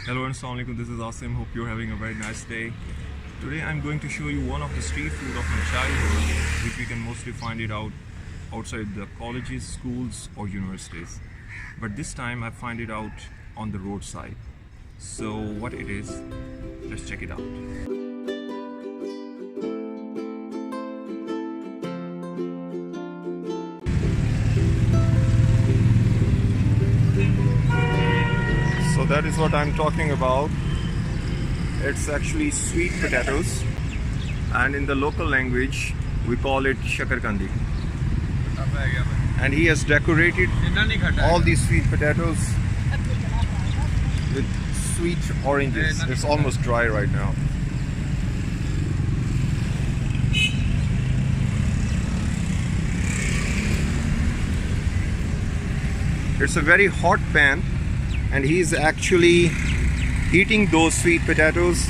Hello and Assalamu alaikum, this is Asim. Hope you're having a very nice day. Today I'm going to show you one of the street food of my childhood, which we can mostly find it outside the colleges, schools or universities. But this time I find it out on the roadside. So what it is, let's check it out. So that is what I'm talking about. It's actually sweet potatoes, and in the local language we call it shakarkandi. And he has decorated all these sweet potatoes with sweet oranges. It's almost dry right now. It's a very hot pan, and he's actually heating those sweet potatoes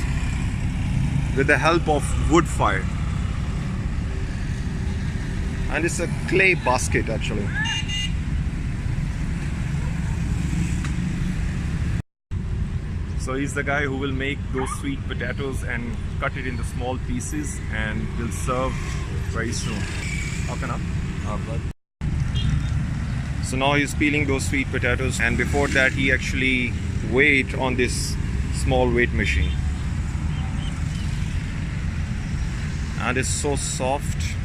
with the help of wood fire. And it's a clay basket actually. So he's the guy who will make those sweet potatoes and cut it into small pieces and will serve very soon. So now he's peeling those sweet potatoes, and before that he actually weighed on this small weight machine. And it's so soft,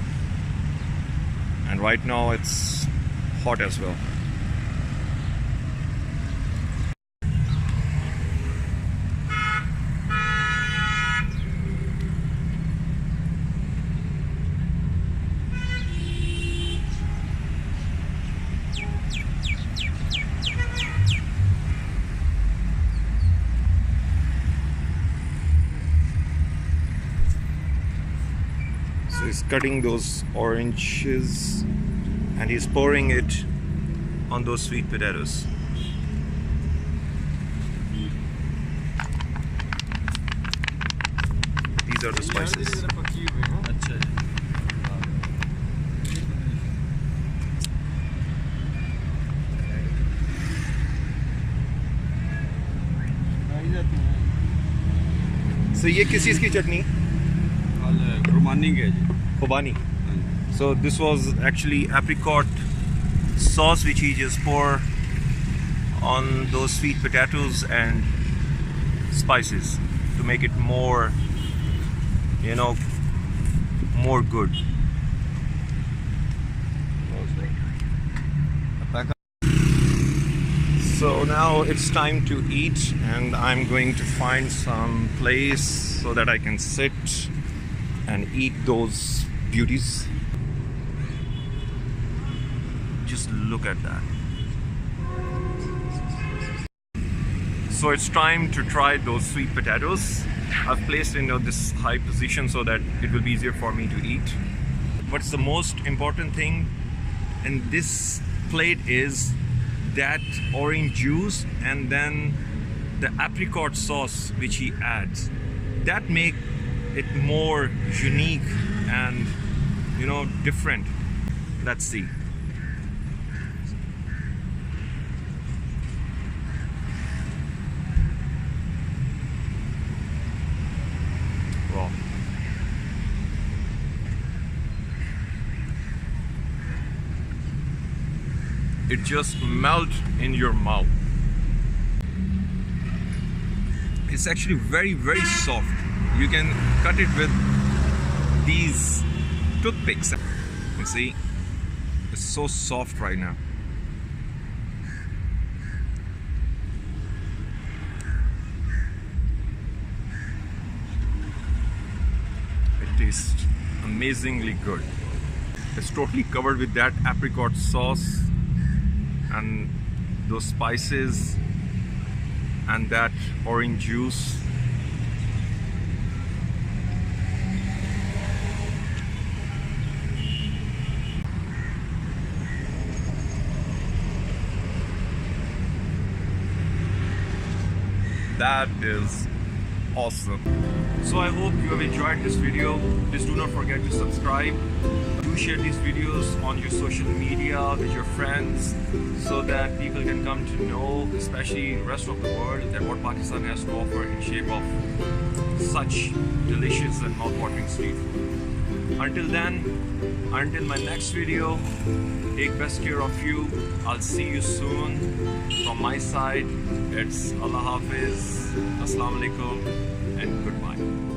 and right now it's hot as well. So he's cutting those oranges and he's pouring it on those sweet potatoes. These are the spices. So ये किस चीज़ की चटनी? Khubani. So this was actually apricot sauce which he just poured on those sweet potatoes and spices to make it more, more good. So now it's time to eat, and I'm going to find some place so that I can sit and eat those beauties. Just look at that. So it's time to try those sweet potatoes. I've placed in this high position so that it will be easier for me to eat. What's the most important thing in this plate is that orange juice and then the apricot sauce which he adds. That make it more unique and different. Let's see. Wow. It just melts in your mouth. It's actually very, very soft. You can cut it with these toothpicks. You see, it's so soft right now. It tastes amazingly good. It's totally covered with that apricot sauce and those spices and that orange juice. That is awesome. So I hope you have enjoyed this video. Please do not forget to subscribe. Do share these videos on your social media with your friends so that people can come to know, especially the rest of the world, that what Pakistan has to offer in shape of such delicious and mouth-watering street food. Until then, until my next video, take best care of you. I'll see you soon. From my side, it's Allah Hafiz, Assalamu Alaikum, and goodbye.